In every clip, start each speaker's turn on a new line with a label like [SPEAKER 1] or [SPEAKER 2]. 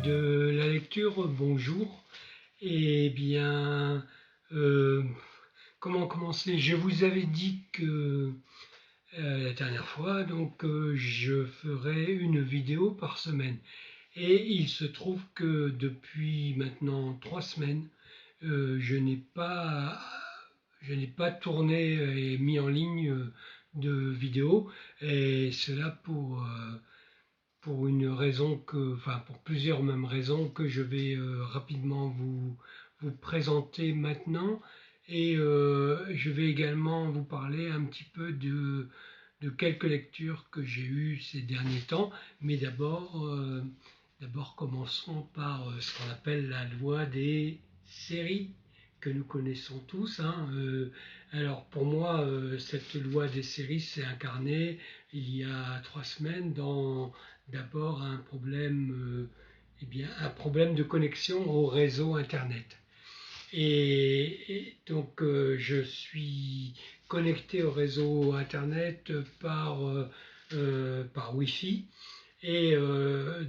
[SPEAKER 1] de la lecture, bonjour. Eh bien, comment commencer? Je vous avais dit que la dernière fois, je ferai une vidéo par semaine. Et il se trouve que depuis maintenant 3 semaines, je n'ai pas tourné et mis en ligne de vidéo, et cela pour une raison pour plusieurs mêmes raisons que je vais rapidement vous présenter maintenant. Et je vais également vous parler un petit peu de quelques lectures que j'ai eues ces derniers temps. Mais d'abord commençons par ce qu'on appelle la loi des séries que nous connaissons tous, hein. Alors pour moi, cette loi des séries s'est incarnée il y a 3 semaines dans d'abord un problème de connexion au réseau Internet. Et donc je suis connecté au réseau Internet par Wi-Fi. Et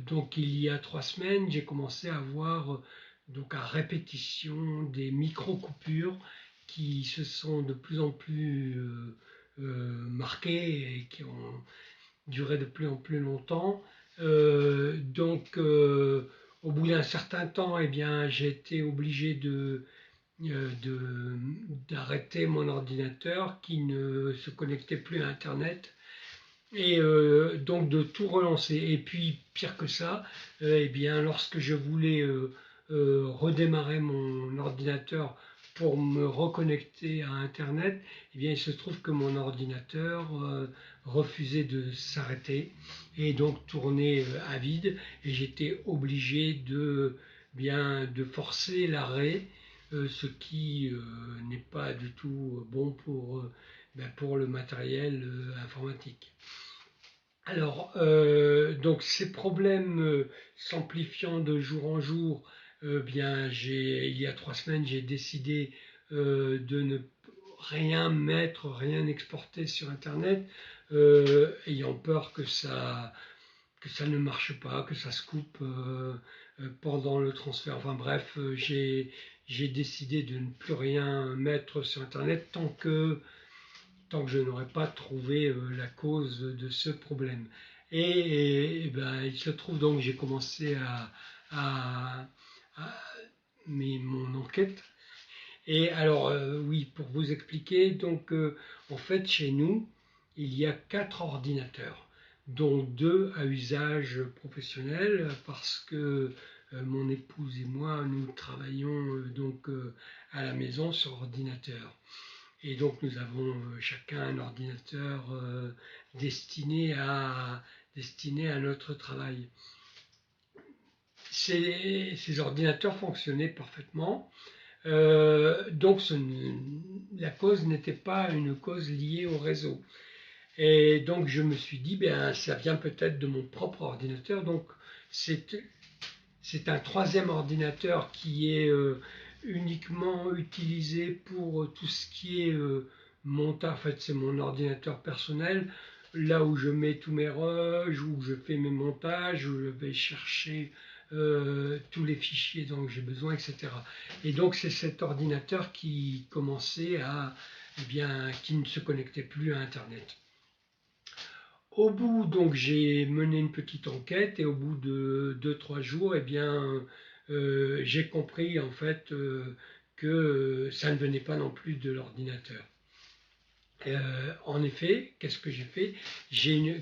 [SPEAKER 1] donc il y a 3 semaines, j'ai commencé à avoir donc à répétition des micro-coupures qui se sont de plus en plus marquées et qui ont duré de plus en plus longtemps. Au bout d'un certain temps, eh bien, j'ai été obligé d'arrêter mon ordinateur qui ne se connectait plus à Internet, et donc de tout relancer. Et puis pire que ça, eh bien, lorsque je voulais redémarrer mon ordinateur pour me reconnecter à Internet, eh bien, il se trouve que mon ordinateur refusait de s'arrêter et donc tournait à vide, et j'étais obligé de forcer l'arrêt, ce qui n'est pas du tout bon pour le matériel informatique. Alors, donc ces problèmes s'amplifiant de jour en jour, il y a 3 semaines, j'ai décidé de ne rien mettre, rien exporter sur Internet, ayant peur que ça ne marche pas, que ça se coupe pendant le transfert. Enfin bref, j'ai décidé de ne plus rien mettre sur Internet tant que je n'aurais pas trouvé la cause de ce problème. Il se trouve donc que j'ai commencé à mon enquête. Et alors, oui, pour vous expliquer, en fait, chez nous, il y a 4 ordinateurs, dont 2 à usage professionnel, parce que mon épouse et moi, nous travaillons à la maison sur ordinateur. Et donc nous avons chacun un ordinateur destiné à notre travail. Ces ordinateurs fonctionnaient parfaitement. La cause n'était pas une cause liée au réseau. Et donc je me suis dit, ça vient peut-être de mon propre ordinateur. Donc c'est un 3e ordinateur qui est uniquement utilisé pour tout ce qui est montage. En fait, c'est mon ordinateur personnel, là où je mets tous mes rushs, où je fais mes montages, où je vais chercher tous les fichiers dont j'ai besoin, etc. Et donc c'est cet ordinateur qui commençait qui ne se connectait plus à Internet. Au bout, donc j'ai mené une petite enquête, et au bout de 2-3 jours, j'ai compris en fait que ça ne venait pas non plus de l'ordinateur. En effet, qu'est-ce que j'ai fait?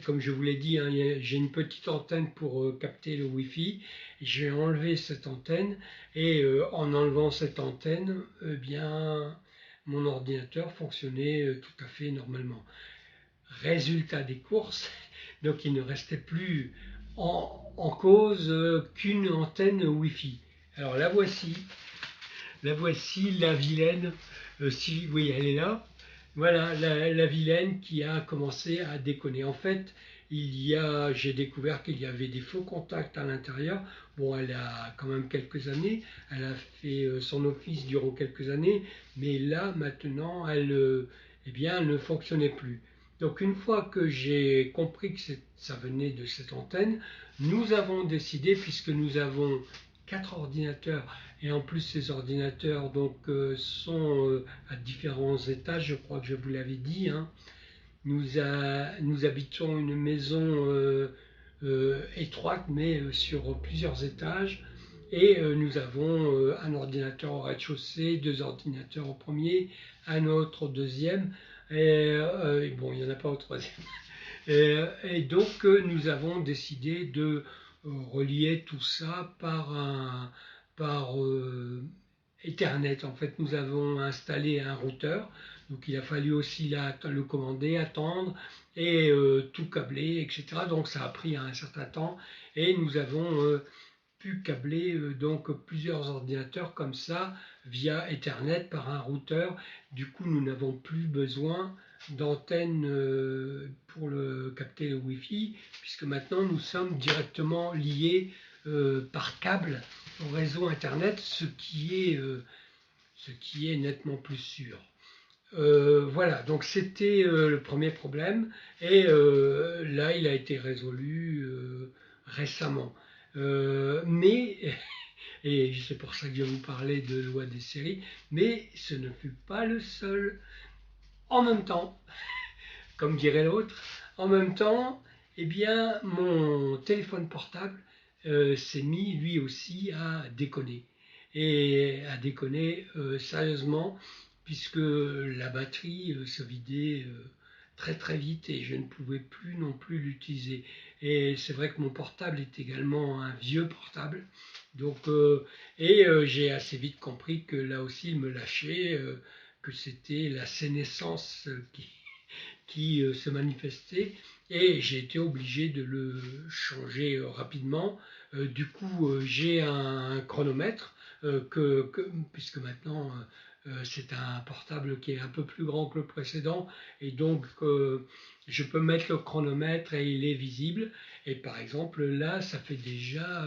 [SPEAKER 1] Comme je vous l'ai dit, hein, j'ai une petite antenne pour capter le Wi-Fi. J'ai enlevé cette antenne, et en enlevant cette antenne, mon ordinateur fonctionnait tout à fait normalement. Résultat des courses, donc il ne restait plus en cause qu'une antenne Wi-Fi. Alors la voici, la vilaine, oui, elle est là. Voilà la vilaine qui a commencé à déconner. En fait, j'ai découvert qu'il y avait des faux contacts à l'intérieur. Bon, elle a quand même quelques années, elle a fait son office durant quelques années, mais là maintenant, elle ne fonctionnait plus. Donc une fois que j'ai compris que ça venait de cette antenne, nous avons décidé, puisque nous avons 4 ordinateurs, et en plus ces ordinateurs donc, sont à différents étages, je crois que je vous l'avais dit, hein. Nous habitons une maison étroite, mais sur plusieurs étages. Et nous avons un ordinateur au rez-de-chaussée, 2 ordinateurs au premier, un autre au deuxième, et bon, il n'y en a pas au troisième. Et donc nous avons décidé de relier tout ça par Ethernet. En fait, nous avons installé un routeur, donc il a fallu aussi le commander, attendre et tout câbler, etc. Donc ça a pris un certain temps et nous avons pu câbler donc plusieurs ordinateurs comme ça via Ethernet par un routeur. Du coup, nous n'avons plus besoin d'antenne pour capter le Wi-Fi, puisque maintenant nous sommes directement liés par câble au réseau Internet, ce qui est nettement plus sûr. Voilà, donc c'était le premier problème, et là il a été résolu récemment. Mais, et c'est pour ça que je vous parlais de loi des séries, mais ce ne fut pas le seul. En même temps, comme dirait l'autre, en même temps, eh bien, mon téléphone portable s'est mis lui aussi à déconner. Et à déconner sérieusement, puisque la batterie se vidait très très vite et je ne pouvais plus non plus l'utiliser. Et c'est vrai que mon portable est également un vieux portable. Donc, j'ai assez vite compris que là aussi il me lâchait, que c'était la sénescence qui se manifestait, et j'ai été obligé de le changer rapidement. Du coup, j'ai un chronomètre, puisque maintenant c'est un portable qui est un peu plus grand que le précédent, et donc je peux mettre le chronomètre et il est visible. Et par exemple là, ça fait déjà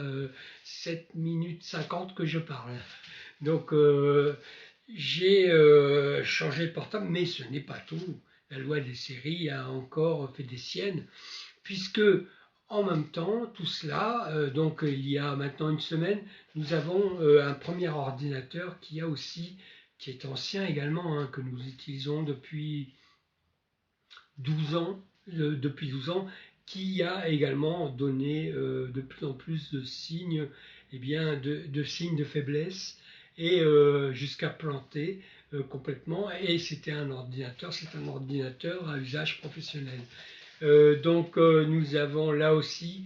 [SPEAKER 1] 7 minutes 50 que je parle. Donc j'ai changé de portable, mais ce n'est pas tout. La loi des séries a encore fait des siennes, puisque en même temps, tout cela, donc il y a maintenant une semaine, nous avons un premier ordinateur qui est ancien également, hein, que nous utilisons depuis 12 ans, qui a également donné de plus en plus de signes, de signes de faiblesse, et jusqu'à planter complètement. Et c'est un ordinateur à usage professionnel. Donc nous avons là aussi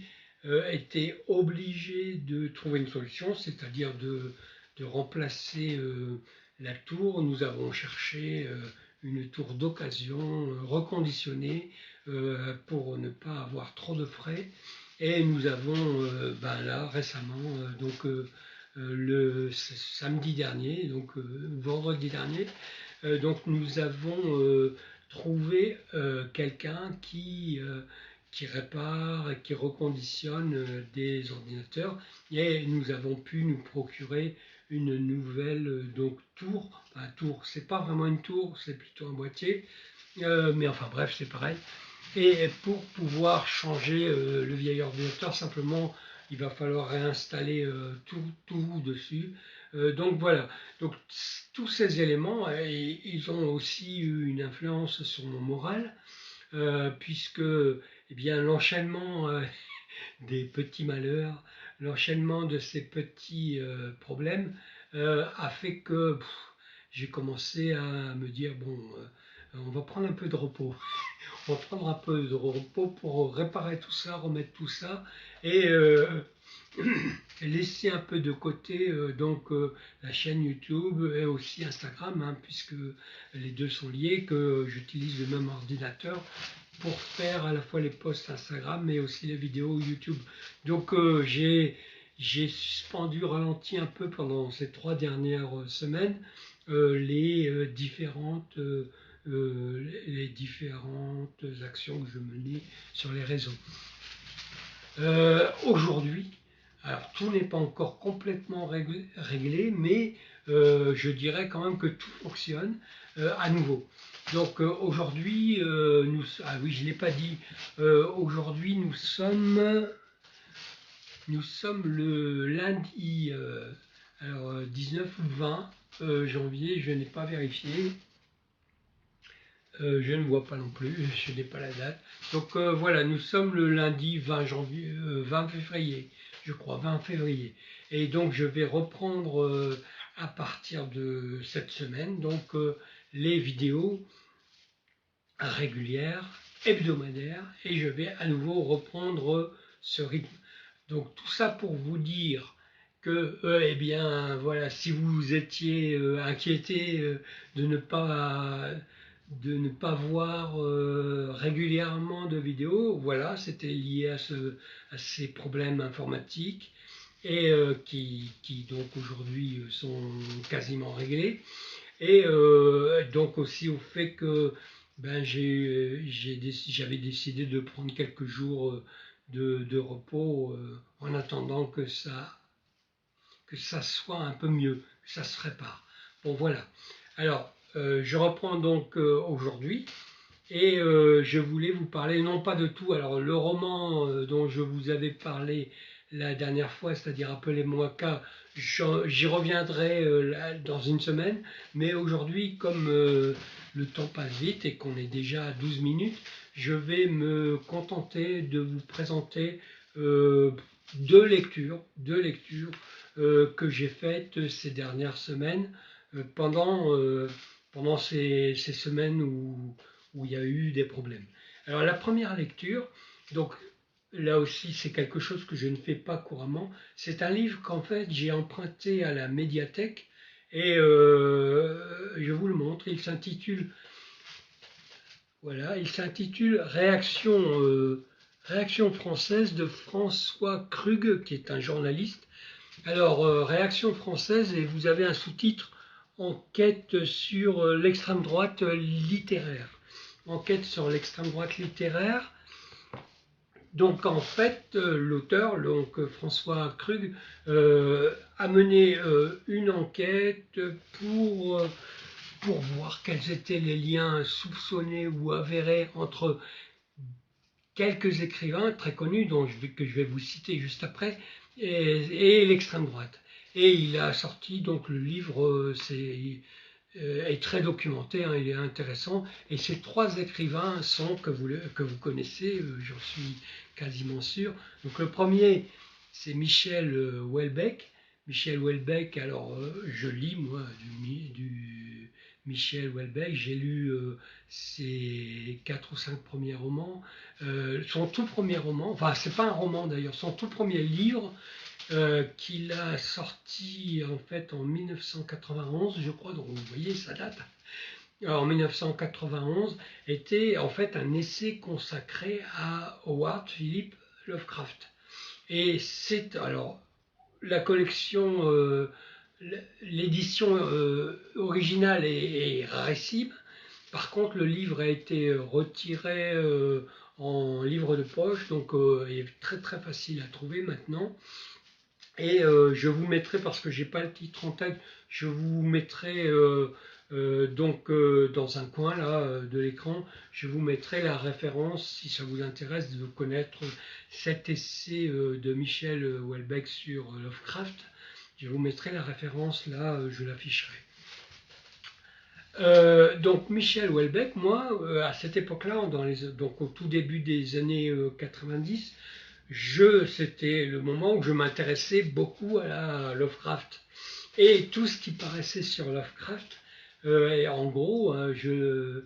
[SPEAKER 1] été obligés de trouver une solution, c'est-à-dire de remplacer la tour. Nous avons cherché une tour d'occasion reconditionnée pour ne pas avoir trop de frais. Et nous avons là récemment, le samedi dernier, donc vendredi dernier, donc nous avons trouvé quelqu'un qui répare et qui reconditionne des ordinateurs, et nous avons pu nous procurer une nouvelle tour. Enfin, tour, c'est pas vraiment une tour, c'est plutôt un boîtier, mais enfin bref, c'est pareil. Et pour pouvoir changer le vieil ordinateur, simplement il va falloir réinstaller tout dessus. Donc voilà, donc tous ces éléments, ils ont aussi eu une influence sur mon moral, puisque l'enchaînement des petits malheurs, l'enchaînement de ces petits problèmes a fait que j'ai commencé à me dire, bon, on va prendre un peu de repos. On va prendre un peu de repos pour réparer tout ça, remettre tout ça, et laisser un peu de côté la chaîne YouTube et aussi Instagram, hein, puisque les deux sont liés, que j'utilise le même ordinateur pour faire à la fois les posts Instagram mais aussi les vidéos YouTube. Donc j'ai suspendu, ralenti un peu pendant ces 3 dernières semaines les différentes actions que je menais sur les réseaux. Aujourd'hui, alors tout n'est pas encore complètement réglé, mais je dirais quand même que tout fonctionne à nouveau. Donc aujourd'hui, ah oui, je ne l'ai pas dit, aujourd'hui nous sommes le lundi, 19 ou 20 janvier, je n'ai pas vérifié. Je ne vois pas non plus, je n'ai pas la date. Donc voilà, nous sommes le lundi 20 janvier, 20 février, je crois, 20 février. Et donc je vais reprendre à partir de cette semaine donc les vidéos régulières, hebdomadaires, et je vais à nouveau reprendre ce rythme. Donc tout ça pour vous dire que, eh bien, voilà, si vous étiez inquiété de ne pas voir régulièrement de vidéos, voilà, c'était lié à ces problèmes informatiques et qui donc aujourd'hui sont quasiment réglés. Et donc aussi au fait que ben, j'avais décidé de prendre quelques jours de repos en attendant que ça soit un peu mieux, que ça se répare. Bon voilà. Alors, je reprends donc aujourd'hui et je voulais vous parler non pas de tout. Alors, le roman dont je vous avais parlé la dernière fois, c'est-à-dire Appelez-moi K, j'y reviendrai dans une semaine. Mais aujourd'hui, comme le temps passe vite et qu'on est déjà à 12 minutes, je vais me contenter de vous présenter deux lectures que j'ai faites ces dernières semaines pendant ces semaines où il y a eu des problèmes. Alors la première lecture, donc là aussi c'est quelque chose que je ne fais pas couramment, c'est un livre qu'en fait j'ai emprunté à la médiathèque et je vous le montre, il s'intitule Réaction française de François Krug, qui est un journaliste. Alors, Réaction française, et vous avez un sous-titre Enquête sur l'extrême droite littéraire. Enquête sur l'extrême droite littéraire. Donc en fait, l'auteur, donc François Krug, a mené une enquête pour voir quels étaient les liens soupçonnés ou avérés entre quelques écrivains très connus, que je vais vous citer juste après, et l'extrême droite. Et il a sorti donc le livre, est très documenté, hein, il est intéressant. Et ces trois écrivains sont que vous connaissez, j'en suis quasiment sûr. Donc le premier, c'est Michel Houellebecq. Michel Houellebecq, alors je lis moi du Michel Houellebecq, j'ai lu ses 4 ou 5 premiers romans. Son tout premier roman, enfin c'est pas un roman d'ailleurs, son tout premier livre qu'il a sorti en fait en 1991, je crois, donc vous voyez ça date. Alors, en 1991 était en fait un essai consacré à Howard Philip Lovecraft. Et c'est alors la collection, l'édition originale est rarissime. Par contre, le livre a été retiré en livre de poche, donc il est très très facile à trouver maintenant. Et je vous mettrai, parce que j'ai pas le titre en tête, je vous mettrai donc dans un coin là de l'écran, je vous mettrai la référence si ça vous intéresse de connaître cet essai de Michel Houellebecq sur Lovecraft. Je vous mettrai la référence là, je l'afficherai. Donc Michel Houellebecq, moi, à cette époque-là, donc au tout début des années 90, c'était le moment où je m'intéressais beaucoup à Lovecraft. Et tout ce qui paraissait sur Lovecraft, et en gros, je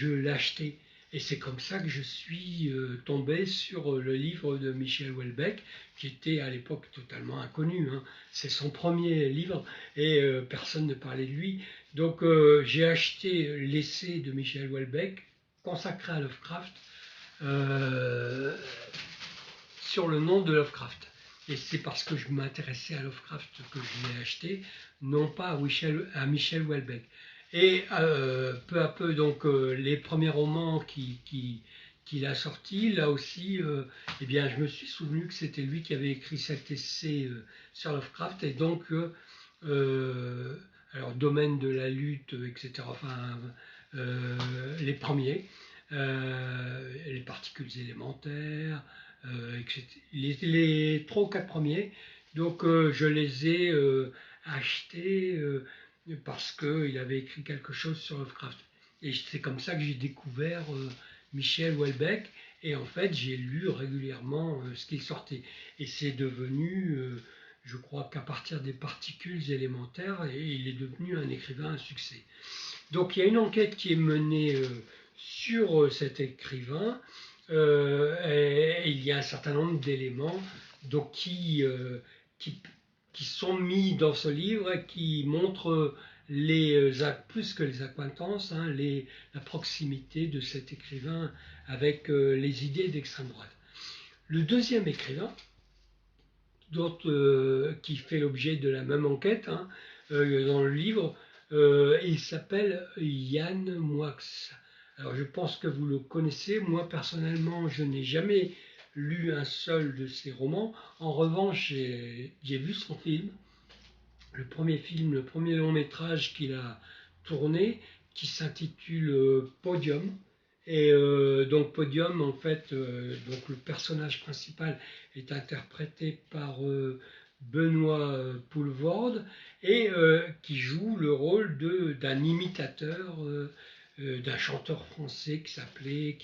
[SPEAKER 1] l'achetais. Et c'est comme ça que je suis tombé sur le livre de Michel Houellebecq, qui était à l'époque totalement inconnu, hein. C'est son premier livre et personne ne parlait de lui. Donc j'ai acheté l'essai de Michel Houellebecq consacré à Lovecraft euh, sur le nom de Lovecraft. Et c'est parce que je m'intéressais à Lovecraft que je l'ai acheté, non pas à Michel Houellebecq. Et peu à peu, donc, les premiers romans qu'il a sortis, là aussi, eh bien, je me suis souvenu que c'était lui qui avait écrit cet essai sur Lovecraft, et donc, alors, domaine de la lutte, etc., enfin, les premiers, les particules élémentaires, etc. Les 3 ou 4 premiers. Donc je les ai achetés parce qu'il avait écrit quelque chose sur Lovecraft. Et c'est comme ça que j'ai découvert Michel Houellebecq. Et en fait, j'ai lu régulièrement ce qu'il sortait. Et c'est devenu, je crois qu'à partir des particules élémentaires, il est devenu un écrivain à succès. Donc il y a une enquête qui est menée sur cet écrivain. Et il y a un certain nombre d'éléments donc, qui sont mis dans ce livre et qui montrent plus que les accointances, hein, la proximité de cet écrivain avec les idées d'extrême droite. Le deuxième écrivain, qui fait l'objet de la même enquête hein, dans le livre, il s'appelle Yann Moix. Alors je pense que vous le connaissez. Moi personnellement, je n'ai jamais lu un seul de ses romans. En revanche, j'ai vu son film, le premier long métrage qu'il a tourné, qui s'intitule Podium. Et donc Podium, en fait, donc le personnage principal est interprété par Benoît Poelvoorde et qui joue le rôle d'un imitateur d'un chanteur français qui s'appelait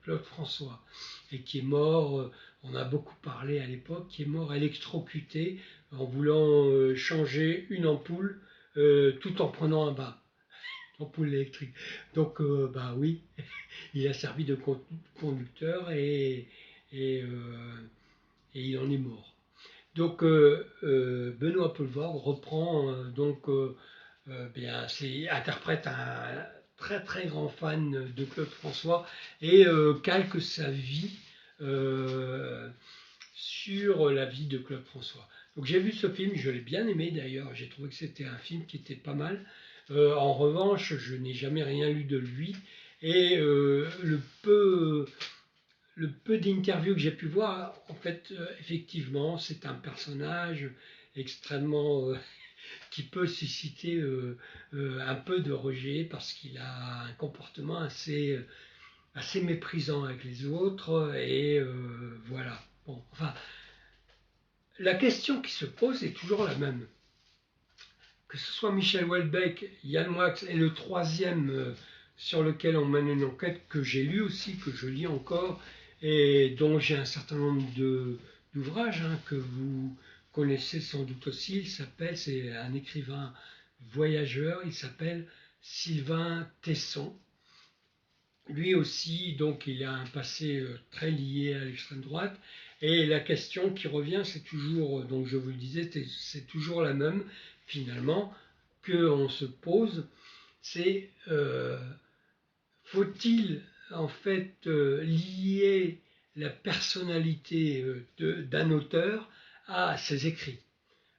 [SPEAKER 1] Claude François et qui est mort, on a beaucoup parlé à l'époque, qui est mort électrocuté en voulant changer une ampoule tout en prenant un bain, ampoule électrique. Donc bah oui, il a servi de conducteur et il en est mort. Donc Benoît Poelvoorde reprend interprète un très très grand fan de Claude François et calque sa vie sur la vie de Claude François. Donc j'ai vu ce film, je l'ai bien aimé d'ailleurs, j'ai trouvé que c'était un film qui était pas mal. En revanche, je n'ai jamais rien lu de lui et le peu d'interviews que j'ai pu voir, en fait, effectivement, c'est un personnage extrêmement qui peut susciter un peu de rejet parce qu'il a un comportement assez méprisant avec les autres et voilà. Bon, enfin, la question qui se pose est toujours la même. Que ce soit Michel Houellebecq, Yann Moix et le troisième sur lequel on mène une enquête que j'ai lu aussi, que je lis encore et dont j'ai un certain nombre d'ouvrages hein, que vous connaissez sans doute aussi. C'est un écrivain voyageur, il s'appelle Sylvain Tesson. Lui aussi, donc, il a un passé très lié à l'extrême droite. Et la question qui revient, c'est toujours, donc je vous le disais, c'est toujours la même, finalement, qu'on se pose. C'est faut-il, en fait, lier la personnalité d'un auteur à ses écrits?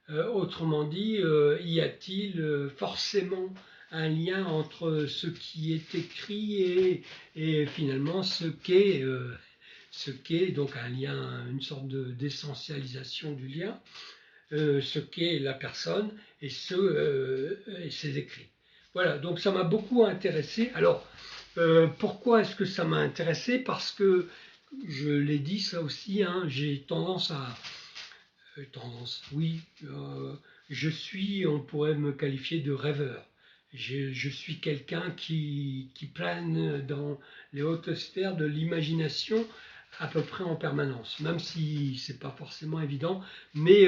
[SPEAKER 1] Autrement dit, y a-t-il forcément un lien entre ce qui est écrit et finalement ce qu'est donc un lien, une sorte d'essentialisation du lien, ce qu'est la personne et ses écrits. Voilà, donc ça m'a beaucoup intéressé. Alors, pourquoi est-ce que ça m'a intéressé? Parce que, je l'ai dit ça aussi, hein, j'ai tendance à... on pourrait me qualifier de rêveur. Je suis quelqu'un qui plane dans les hautes sphères de l'imagination à peu près en permanence, même si c'est pas forcément évident, mais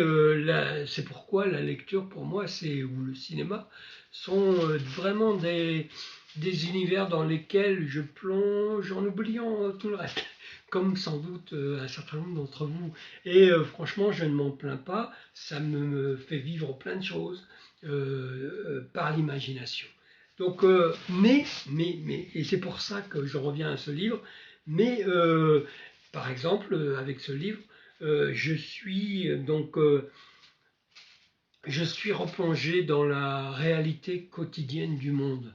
[SPEAKER 1] c'est pourquoi la lecture pour moi ou le cinéma sont vraiment des univers dans lesquels je plonge en oubliant tout le reste, comme sans doute un certain nombre d'entre vous. Et franchement, je ne m'en plains pas, ça me fait vivre plein de choses par l'imagination. Donc, et c'est pour ça que je reviens à ce livre, mais par exemple, avec ce livre, je suis replongé dans la réalité quotidienne du monde.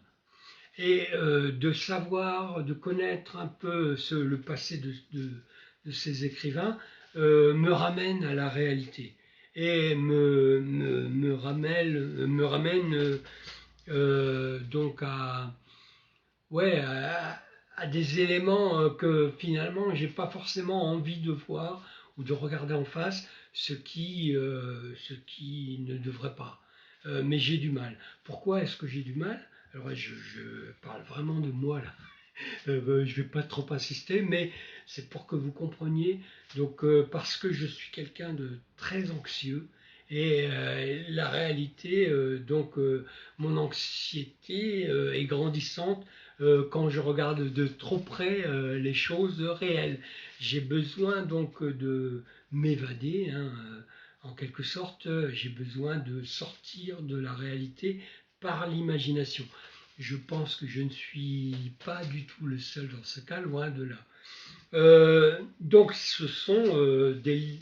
[SPEAKER 1] Et de connaître un peu le passé de ces écrivains me ramène à la réalité et me ramène donc à ouais, à des éléments que finalement j'ai pas forcément envie de voir ou de regarder en face, ce qui ne devrait pas. Mais j'ai du mal. Pourquoi est-ce que j'ai du mal? Alors je parle vraiment de moi là. Je vais pas trop insister, mais c'est pour que vous compreniez. Donc, parce que je suis quelqu'un de très anxieux, et la réalité, mon anxiété est grandissante quand je regarde de trop près les choses réelles. J'ai besoin donc de m'évader, hein, en quelque sorte. J'ai besoin de sortir de la réalité par l'imagination. Je pense que je ne suis pas du tout le seul dans ce cas, loin de là. Donc ce sont des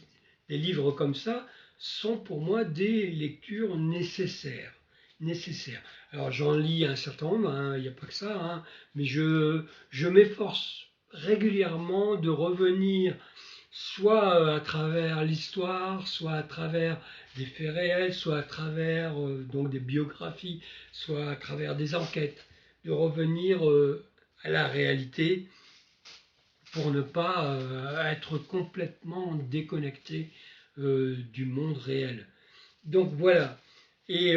[SPEAKER 1] livres comme ça sont pour moi des lectures nécessaires. Nécessaires. Alors j'en lis un certain nombre, hein, il n'y a pas que ça, hein, mais je m'efforce régulièrement de revenir soit à travers l'histoire, soit à travers des faits réels, soit à travers donc des biographies, soit à travers des enquêtes, de revenir à la réalité pour ne pas être complètement déconnecté du monde réel. Donc voilà. Et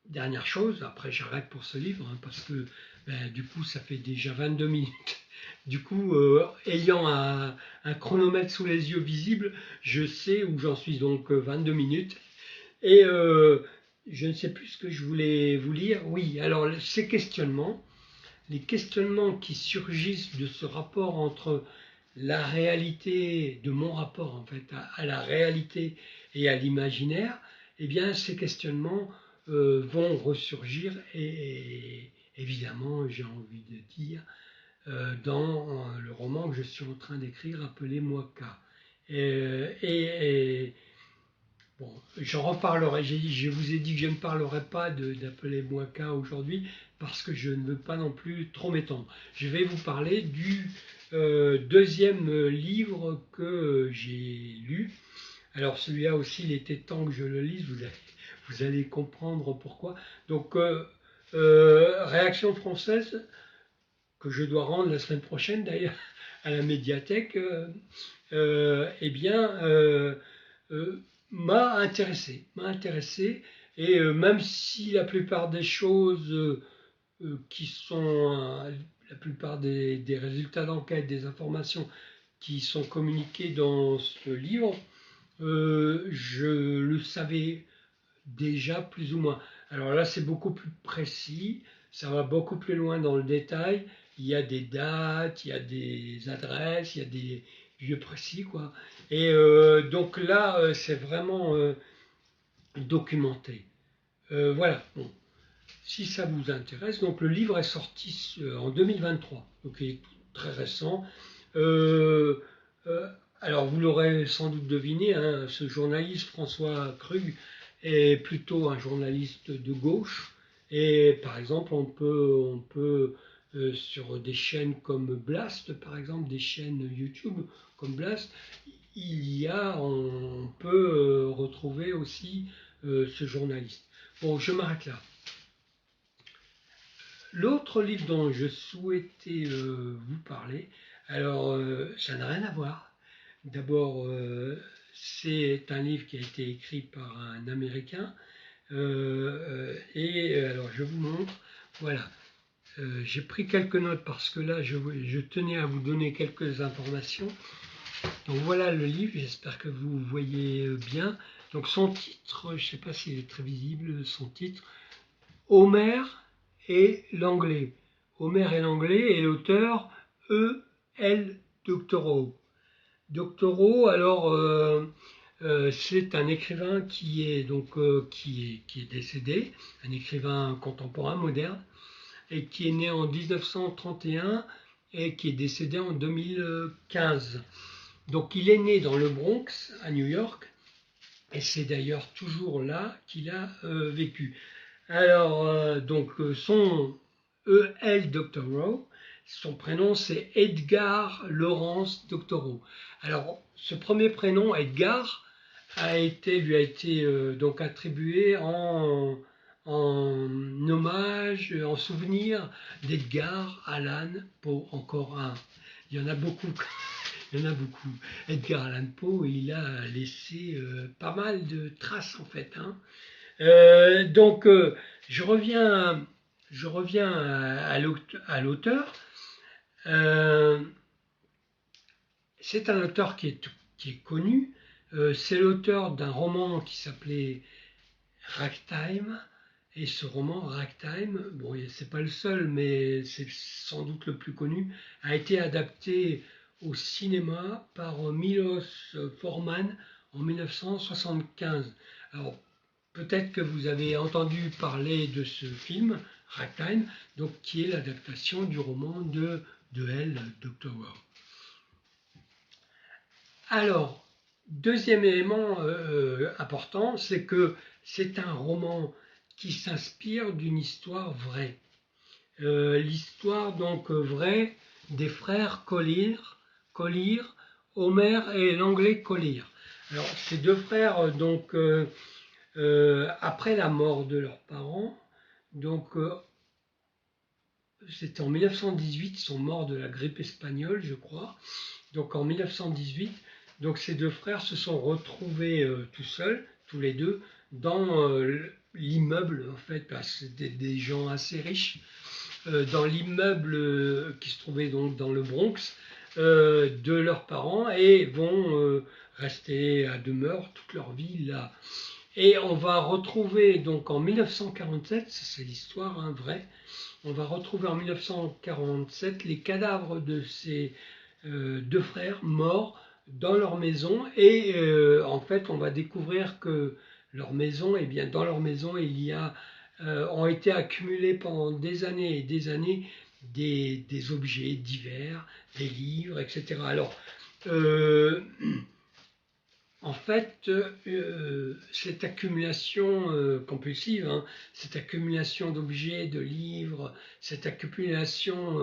[SPEAKER 1] dernière chose, après j'arrête pour ce livre, hein, parce que du coup ça fait déjà 22 minutes. Du coup, ayant un chronomètre sous les yeux visible, je sais où j'en suis, donc 22 minutes. Et je ne sais plus ce que je voulais vous lire. Oui, alors ces questionnements, les questionnements qui surgissent de ce rapport entre la réalité, de mon rapport en fait à la réalité et à l'imaginaire, eh bien ces questionnements vont ressurgir et évidemment j'ai envie de dire dans le roman que je suis en train d'écrire appelé Moi K. Et bon, j'en reparlerai. Je vous ai dit que je ne parlerai pas d'appeler Moi K aujourd'hui parce que je ne veux pas non plus trop m'étendre. Je vais vous parler du deuxième livre que j'ai lu. Alors celui-là aussi, il était temps que je le lise. Vous allez comprendre pourquoi. Donc, réaction française que je dois rendre la semaine prochaine d'ailleurs à la médiathèque, eh bien, m'a intéressé. Et même si la plupart des choses qui sont, la plupart des résultats d'enquête, des informations qui sont communiquées dans ce livre, je le savais déjà plus ou moins. Alors là, c'est beaucoup plus précis, ça va beaucoup plus loin dans le détail. Il y a des dates, il y a des adresses, il y a des lieux précis, quoi. Et donc là, c'est vraiment documenté. Voilà. Bon. Si ça vous intéresse, donc le livre est sorti en 2023, donc il est très récent. Euh, euh, alors vous l'aurez sans doute deviné, hein, ce journaliste François Krug est plutôt un journaliste de gauche. Et par exemple, on peut sur des chaînes comme Blast, par exemple, des chaînes YouTube comme Blast, on peut retrouver aussi ce journaliste. Bon, je m'arrête là. L'autre livre dont je souhaitais vous parler, alors ça n'a rien à voir. D'abord, c'est un livre qui a été écrit par un Américain. Alors je vous montre. Voilà. J'ai pris quelques notes parce que là, je tenais à vous donner quelques informations. Donc voilà le livre, j'espère que vous voyez bien. Donc son titre, je ne sais pas s'il est très visible, son titre, Homer et l'anglais. Homer et l'anglais et l'auteur E.L. Doctorow. Doctorow, alors c'est un écrivain qui est décédé, un écrivain contemporain moderne et qui est né en 1931 et qui est décédé en 2015. Donc il est né dans le Bronx à New York et c'est d'ailleurs toujours là qu'il a vécu. Alors, son E.L. Doctorow, son prénom c'est Edgar Lawrence Doctorow. Alors, ce premier prénom, Edgar, lui a été donc attribué en hommage, en souvenir d'Edgar Allan Poe, encore un. Il y en a beaucoup, il y en a beaucoup. Edgar Allan Poe, il a laissé pas mal de traces en fait, hein. Donc, je reviens, à l'auteur. C'est un auteur qui est connu. C'est l'auteur d'un roman qui s'appelait Ragtime. Et ce roman, Ragtime, bon, c'est pas le seul, mais c'est sans doute le plus connu, a été adapté au cinéma par Milos Forman en 1975. Alors, peut-être que vous avez entendu parler de ce film, Ragtime, donc, qui est l'adaptation du roman de L. Dr. Who. Alors, deuxième élément important, c'est que c'est un roman qui s'inspire d'une histoire vraie. L'histoire donc vraie des frères Collier, Homer et l'anglais Collier. Alors, ces deux frères, donc, après la mort de leurs parents, donc, c'était en 1918, ils sont morts de la grippe espagnole, je crois. Donc, en 1918, donc ces deux frères se sont retrouvés tout seuls, tous les deux, dans l'immeuble, en fait, parce que c'était des gens assez riches, dans l'immeuble qui se trouvait donc dans le Bronx de leurs parents et vont rester à demeure toute leur vie là. Et on va retrouver donc en 1947, c'est l'histoire hein, vraie, on va retrouver en 1947 les cadavres de ces deux frères morts dans leur maison et en fait on va découvrir que leur maison, et bien dans leur maison il y a ont été accumulés pendant des années et des années des objets divers, des livres, etc. Alors en fait, cette accumulation compulsive, hein, cette accumulation d'objets, de livres, cette accumulation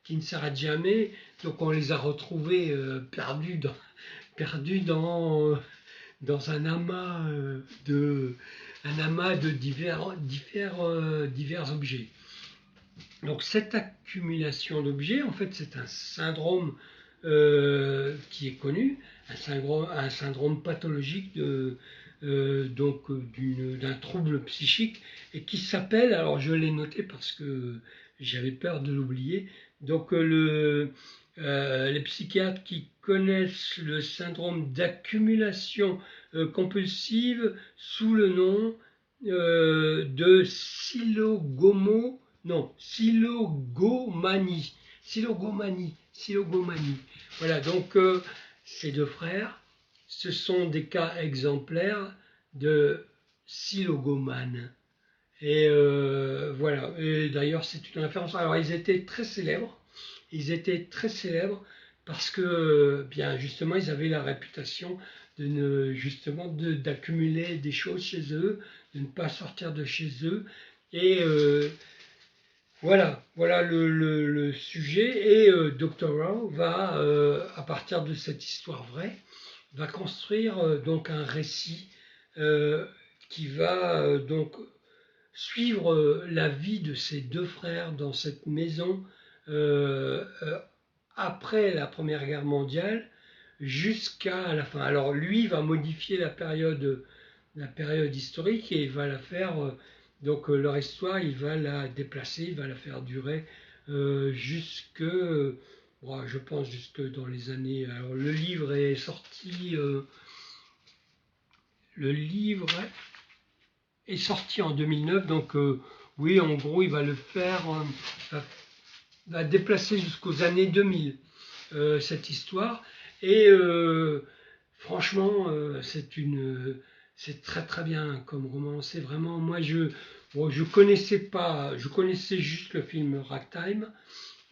[SPEAKER 1] qui ne s'arrête jamais, donc on les a retrouvés perdus dans un amas de divers objets. Donc cette accumulation d'objets, en fait, c'est un syndrome qui est connu, un syndrome pathologique d'un trouble psychique et qui s'appelle, alors je l'ai noté parce que j'avais peur de l'oublier, donc les psychiatres qui connaissent le syndrome d'accumulation compulsive sous le nom de silogomanie. Voilà, donc ces deux frères, ce sont des cas exemplaires de silogomane. Et voilà, et d'ailleurs c'est une référence. Alors ils étaient très célèbres, parce que bien justement ils avaient la réputation d'accumuler des choses chez eux, de ne pas sortir de chez eux. Et voilà le sujet. Et Dr. Who va, à partir de cette histoire vraie, va construire donc un récit qui va donc suivre la vie de ces deux frères dans cette maison après la Première Guerre mondiale jusqu'à la fin. Alors lui va modifier la période historique et il va la faire, donc leur histoire, il va la déplacer, il va la faire durer jusque, je pense jusque dans les années... Alors le livre est sorti... en 2009, donc oui, en gros, il va le faire, va déplacer jusqu'aux années 2000, cette histoire. Et franchement, c'est très très bien comme roman. C'est vraiment, moi, je connaissais juste le film Ragtime.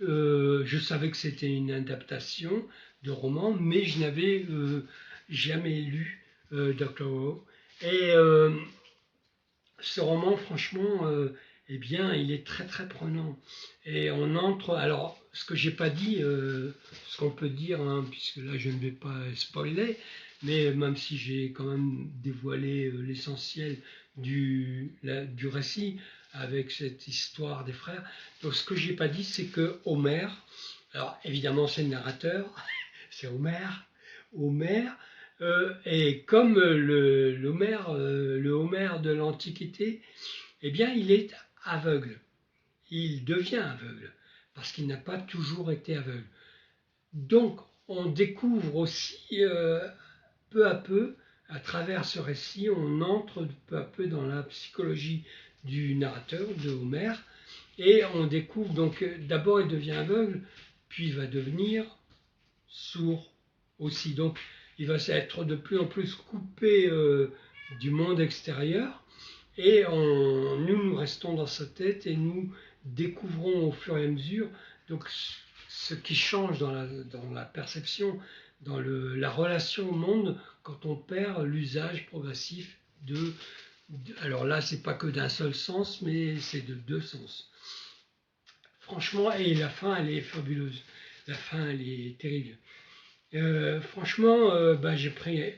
[SPEAKER 1] Je savais que c'était une adaptation de roman, mais je n'avais jamais lu Dr. Who. Et ce roman, franchement, eh bien, il est très très prenant. Et on entre. Alors, ce que j'ai pas dit, ce qu'on peut dire, hein, puisque là je ne vais pas spoiler, mais même si j'ai quand même dévoilé l'essentiel du récit avec cette histoire des frères. Donc ce que j'ai pas dit, c'est que Homère, alors évidemment c'est le narrateur, c'est Homère, et comme le Homère de l'Antiquité, eh bien il est aveugle, il devient aveugle, parce qu'il n'a pas toujours été aveugle. Donc on découvre aussi peu à peu, à travers ce récit, on entre peu à peu dans la psychologie du narrateur, de Homère, et on découvre donc, d'abord il devient aveugle, puis il va devenir sourd aussi. Donc il va être de plus en plus coupé du monde extérieur, et nous restons dans sa tête et nous découvrons au fur et à mesure donc, ce qui change dans la perception, dans la relation au monde, quand on perd l'usage progressif alors là, c'est pas que d'un seul sens, mais c'est de deux sens. Franchement, et la fin, elle est fabuleuse. La fin, elle est terrible. Franchement, j'ai pris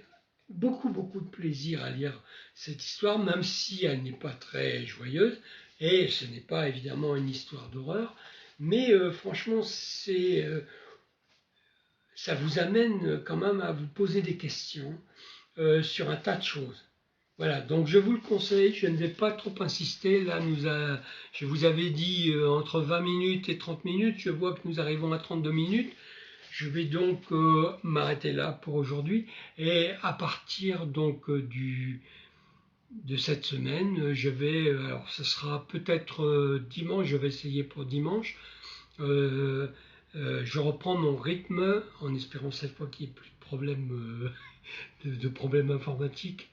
[SPEAKER 1] beaucoup de plaisir à lire cette histoire, même si elle n'est pas très joyeuse, et ce n'est pas évidemment une histoire d'horreur, mais franchement, ça vous amène quand même à vous poser des questions sur un tas de choses. Voilà, donc je vous le conseille, je ne vais pas trop insister. Là, je vous avais dit entre 20 minutes et 30 minutes, je vois que nous arrivons à 32 minutes. Je vais donc m'arrêter là pour aujourd'hui. Et à partir donc de cette semaine, alors ce sera peut-être dimanche, je vais essayer pour dimanche. Je reprends mon rythme en espérant cette fois qu'il n'y ait plus de problème, de problèmes informatiques.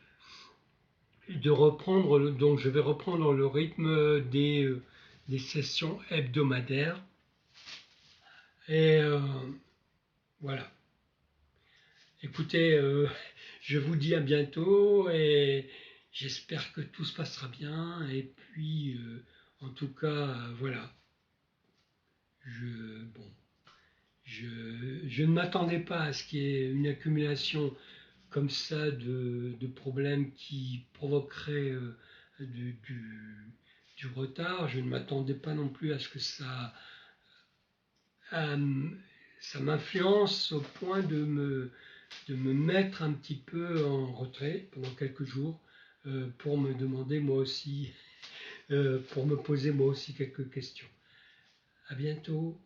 [SPEAKER 1] Donc je vais reprendre le rythme des sessions hebdomadaires. Et voilà. Écoutez, je vous dis à bientôt et j'espère que tout se passera bien. Et puis, en tout cas, voilà. Je ne m'attendais pas à ce qu'il y ait une accumulation comme ça de problèmes qui provoqueraient du retard. Je ne m'attendais pas non plus à ce que ça m'influence au point de me mettre un petit peu en retrait pendant quelques jours pour me demander moi aussi, pour me poser moi aussi quelques questions. À bientôt.